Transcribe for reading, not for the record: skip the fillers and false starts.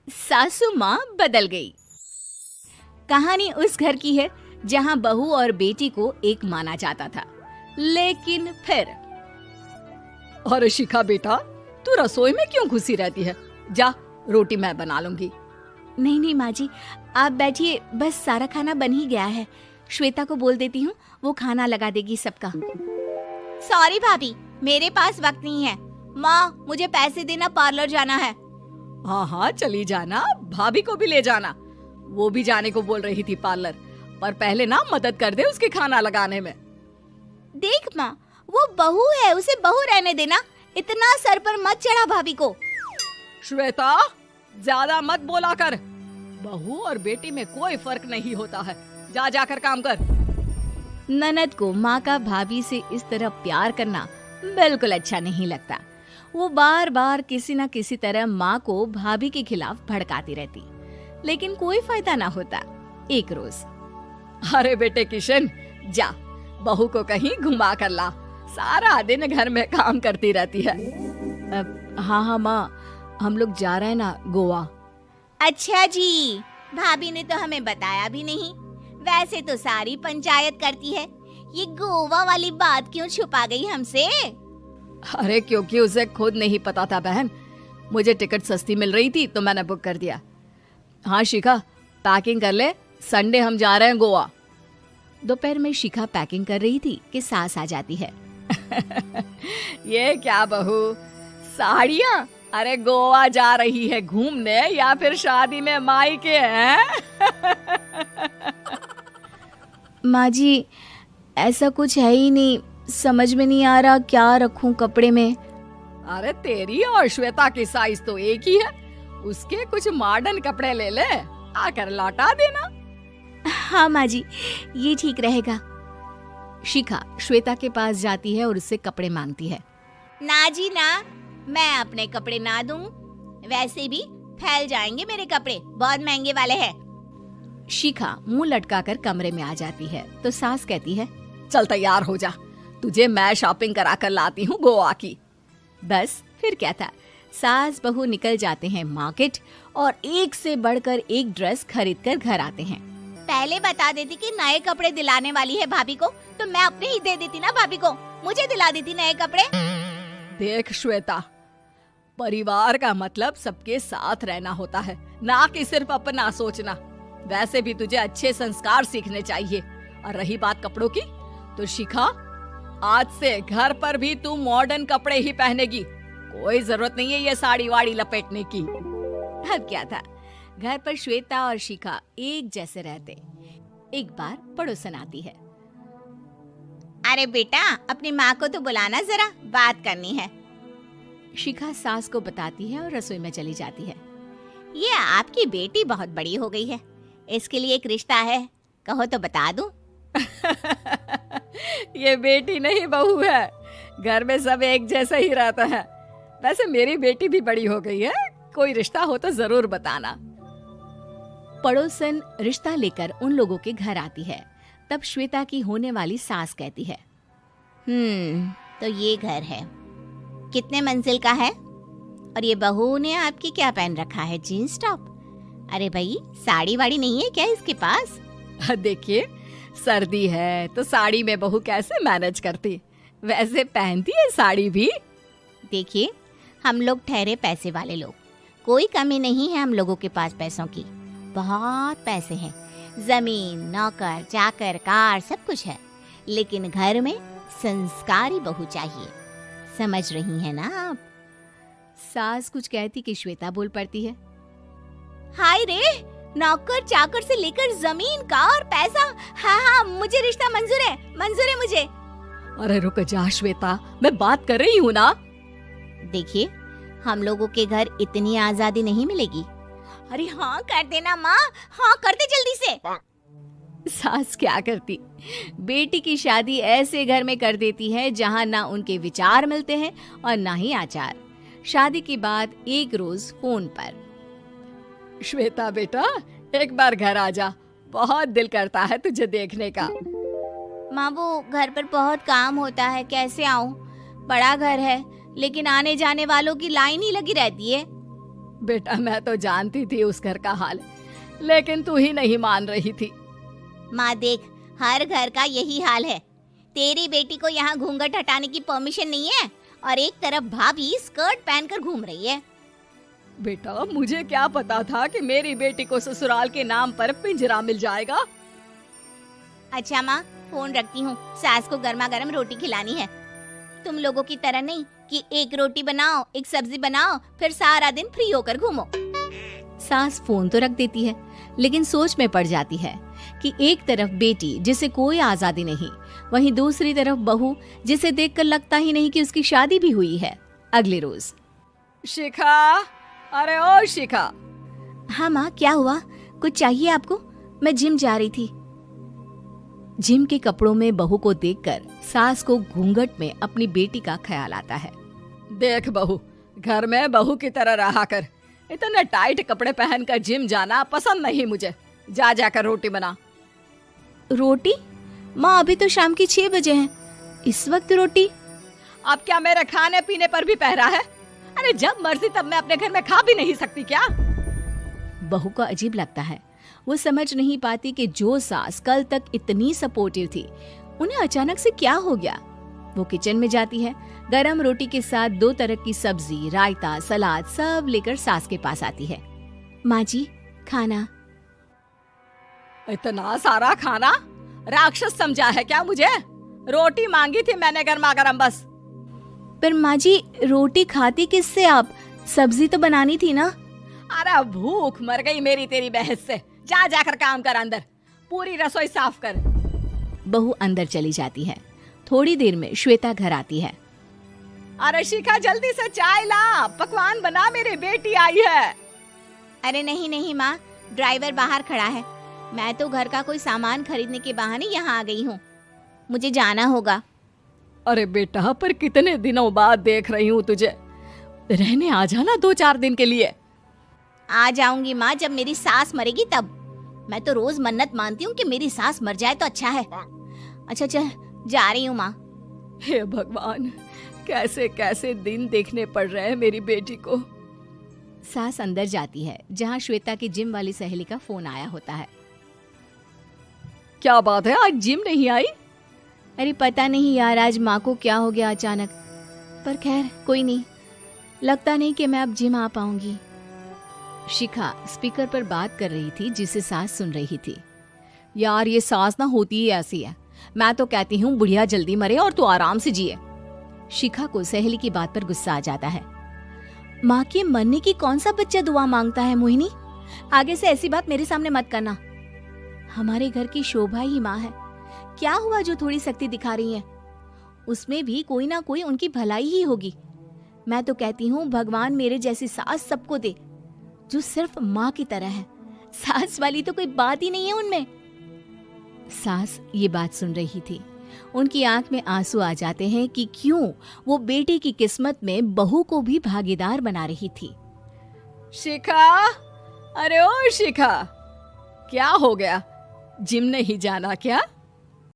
सासू माँ बदल गई। कहानी उस घर की है जहाँ बहू और बेटी को एक माना जाता था, लेकिन फिर अरे शिखा बेटा, तू रसोई में क्यों घुसी रहती है? जा, रोटी मैं बना लूंगी। नहीं नहीं माँ जी, आप बैठिए, बस सारा खाना बन ही गया है। श्वेता को बोल देती हूँ, वो खाना लगा देगी सबका। सॉरी भाभी, मेरे पास वक्त नहीं है। माँ, मुझे पैसे देना, पार्लर जाना है। हाँ हाँ चली जाना, भाभी को भी ले जाना। वो भी जाने को बोल रही थी पार्लर, पर पहले ना मदद कर दे उसके खाना लगाने में। देख माँ, वो बहू है, उसे बहू रहने देना, इतना सर पर मत चढ़ा भाभी को। श्वेता, ज्यादा मत बोला कर। बहू और बेटी में कोई फर्क नहीं होता है। जा जाकर काम कर। ननद को माँ का भाभी से इस तरह प्यार करना बिल्कुल अच्छा नहीं लगता। वो बार बार किसी न किसी तरह माँ को भाभी के खिलाफ भड़काती रहती, लेकिन कोई फायदा ना होता। एक रोज, अरे बेटे किशन, जा बहू को कहीं घुमा कर ला, सारा दिन घर में काम करती रहती है। हाँ हाँ माँ, हम लोग जा रहे हैं ना गोवा। अच्छा जी, भाभी ने तो हमें बताया भी नहीं। वैसे तो सारी पंचायत करती है, ये गोवा वाली बात क्यों छुपा गई हमसे? अरे क्योंकि उसे खुद नहीं पता था बहन। मुझे टिकट सस्ती मिल रही थी तो मैंने बुक कर दिया। हाँ शिखा, पैकिंग कर ले, संडे हम जा रहे हैं गोवा। दोपहर में शिखा पैकिंग कर रही थी कि सास आ जाती है। ये क्या बहू, साड़ियाँ? अरे गोवा जा रही है घूमने या फिर शादी में मायके हैं? माँ जी, ऐसा कुछ है ही नहीं, समझ में नहीं आ रहा क्या रखूं कपड़े में। अरे तेरी और श्वेता की साइज तो एक ही है, उसके कुछ मॉडर्न कपड़े ले ले, आकर लौटा देना। हाँ माँ जी, ये ठीक रहेगा। शिखा श्वेता के पास जाती है और उससे कपड़े मांगती है। ना जी ना, मैं अपने कपड़े ना दूं, वैसे भी फैल जाएंगे मेरे कपड़े, बहुत महंगे वाले हैं। शिखा मुंह लटकाकर कमरे में आ जाती है तो सास कहती है, चल तैयार हो जा, तुझे मैं शॉपिंग करा कर लाती हूँ गोवा की। बस फिर क्या था, सास बहू निकल जाते हैं मार्केट और एक से बढ़कर एक ड्रेस खरीद कर घर आते हैं। पहले बता देती कि नए कपड़े दिलाने वाली है भाभी को, तो मैं अपने ही दे देती ना भाभी को, मुझे दिला देती नए कपड़े। देख श्वेता, परिवार का मतलब सबके साथ रहना होता है, ना कि सिर्फ अपना सोचना। वैसे भी तुझे अच्छे संस्कार सीखने चाहिए। और रही बात कपड़ों की, तो शिखा, आज से घर पर भी तू मॉडर्न कपड़े ही पहनेगी। कोई जरूरत नहीं है ये साड़ी वाड़ी लपेटने की। अब क्या था, घर पर श्वेता और शिखा एक जैसे रहते। एक बार पड़ोसन आती है। अरे बेटा, अपनी माँ को तो बुलाना जरा, बात करनी है। शिखा सास को बताती है और रसोई में चली जाती है। ये आपकी बेटी बहुत बड़ी हो गई है, इसके लिए एक रिश्ता है, कहो तो बता दूं। ये बेटी नहीं बहू है, घर में सब एक जैसा ही रहता है। वैसे मेरी बेटी भी बड़ी हो गई है, कोई रिश्ता हो तो जरूर बताना। पड़ोसन रिश्ता लेकर उन लोगों के घर आती है। तब श्वेता की होने वाली सास कहती है, तो ये घर है, कितने मंजिल का है? और ये बहू ने आपकी क्या पहन रखा है, जीन्स टॉप? अरे भाई, साड़ी वाड़ी नहीं है क्या इसके पास? देखिए, सर्दी है तो साड़ी में बहू कैसे मैनेज करती, वैसे पहनती है साड़ी भी। देखिए, हम लोग ठहरे पैसे वाले लोग, कोई कमी नहीं है हम लोगों के पास पैसों की, बहुत पैसे हैं, जमीन, नौकर चाकर, कार, सब कुछ है, लेकिन घर में संस्कारी बहू चाहिए। समझ रही हैं ना आप? सास कुछ कहती कि श्वेता बोल पड़ती है, हाय रे, नौकर चाकर से लेकर जमीन, कार, पैसा, हाँ हाँ मुझे रिश्ता मंजूर है, मंजूर है मुझे। अरे रुक जा श्वेता, मैं बात कर रही हूँ ना। देखिए, हम लोगों के घर इतनी आजादी नहीं मिलेगी। अरे हाँ कर देना माँ, हाँ कर दे जल्दी से। सास क्या करती, बेटी की शादी ऐसे घर में कर देती है जहाँ ना उनके विचार मिलते हैं और ना ही आचार। शादी के बाद एक रोज फोन पर, श्वेता बेटा, एक बार घर आ जा, बहुत दिल करता है तुझे देखने का। माँ, वो घर पर बहुत काम होता है, कैसे आऊँ? बड़ा घर है, लेकिन आने जाने वालों की लाइन ही लगी रहती है। बेटा मैं तो जानती थी उस घर का हाल, लेकिन तू ही नहीं मान रही थी। माँ देख, हर घर का यही हाल है। तेरी बेटी को यहाँ घूंघट हटाने की परमिशन नहीं है और एक तरफ भाभी स्कर्ट पहनकर घूम रही है। बेटा मुझे क्या पता था कि मेरी बेटी को ससुराल के नाम पर पिंजरा मिल जाएगा। अच्छा माँ, फोन रखती हूँ, सास को गर्मा गर्म रोटी खिलानी है। तुम लोगों की तरह नहीं कि एक रोटी बनाओ, एक सब्जी बनाओ, फिर सारा दिन फ्री होकर घूमो। सास फोन तो रख देती है, लेकिन सोच में पड़ जाती है कि एक तरफ बेटी जिसे कोई आजादी नहीं, वहीं दूसरी तरफ बहू जिसे देखकर लगता ही नहीं कि उसकी शादी भी हुई है। अगले रोज। शिखा, अरे ओ शिखा। हाँ माँ, क्या हुआ? कुछ चाहिए आपको? मैं जिम जा रही थी। जिम के कपड़ों में बहू को देखकर सास को घूंघट में अपनी बेटी का ख्याल आता है। देख बहू, घर में बहू की तरह रहा कर। इतने टाइट कपड़े पहनकर जिम जाना पसंद नहीं मुझे। जा जाकर रोटी बना। रोटी? माँ अभी तो शाम की 6 बजे हैं, इस वक्त रोटी? अब क्या मेरे खाने पीने पर भी पहरा है? अरे जब मर्जी तब मैं अपने घर में खा भी नहीं सकती क्या? बहू को अजीब लगता है। वो समझ नहीं पाती कि जो सास कल तक इतनी सपोर्टिव थी, उन्हें अचानक से क्या हो गया। वो किचन में जाती है, गरम रोटी के साथ 2 तरह की सब्जी, रायता, सलाद सब लेकर सास के पास आती है। माँ जी, खाना। इतना सारा खाना? राक्षस समझा है क्या मुझे? रोटी मांगी थी मैंने गर्मा गर्म बस। पर माँ जी, रोटी खाती किससे आप? सब्जी तो बनानी थी ना। अरे भूख मर गई मेरी तेरी बहस से। जा जाकर काम कर, अंदर पूरी रसोई साफ कर। बहू अंदर चली जाती है। थोड़ी देर में श्वेता घर आती है। अरे शिखा जल्दी से चाय ला, पकवान बना, मेरी बेटी आई है। अरे नहीं नहीं माँ, ड्राइवर बाहर खड़ा है। मैं तो घर का कोई सामान खरीदने के बहाने यहाँ आ गई हूँ, मुझे जाना होगा। अरे बेटा, पर कितने दिनों बाद देख रही हूँ तुझे, रहने आ जाना 2-4 दिन के लिए। आ जाऊंगी माँ, जब मेरी सास मरेगी तब। मैं तो रोज मन्नत मानती हूँ कि मेरी सास मर जाए तो अच्छा है। अच्छा चल, जा रही हूँ माँ। हे भगवान, कैसे कैसे दिन देखने पड़ रहे हैं मेरी बेटी को। सास अंदर जाती है, जहाँ श्वेता की जिम वाली सहेली का फोन आया होता है। क्या बात है, आज जिम नहीं आई? अरे पता नहीं यार, आज माँ को क्या हो गया अचानक। पर खैर कोई नहीं, लगता नहीं कि मैं अब जिम आ पाऊंगी। शिखा स्पीकर पर बात कर रही थी, जिसे सास सुन रही थी। यार ये सास ना होती ही ऐसी है। मैं तो कहती हूँ बुढ़िया जल्दी मरे और तू आराम से जिए। शिखा को सहेली की बात पर गुस्सा आ जाता है। माँ के मरने की कौन सा बच्चा दुआ मांगता है मोहिनी? आगे से ऐसी बात मेरे सामने मत करना। हमारे घर की शोभा ही माँ है। क्या हुआ जो थोड़ी सख्ती दिखा रही है? उसमें भी कोई ना कोई उनकी भलाई ही होगी। मैं तो कहती हूँ भगवान मेरे जैसी सास सबको दे, जो सिर्फ माँ की तरह है। सास वाली तो कोई बात ही नहीं है उनमें। सास ये बात सुन रही थी। उनकी आंख में आंसू आ जाते हैं कि क्यों वो बेटी की किस्मत में बहू को भी भागीदार बना रही थी। शिखा, अरे ओ शिखा, क्या हो गया? जिम नहीं जाना क्या?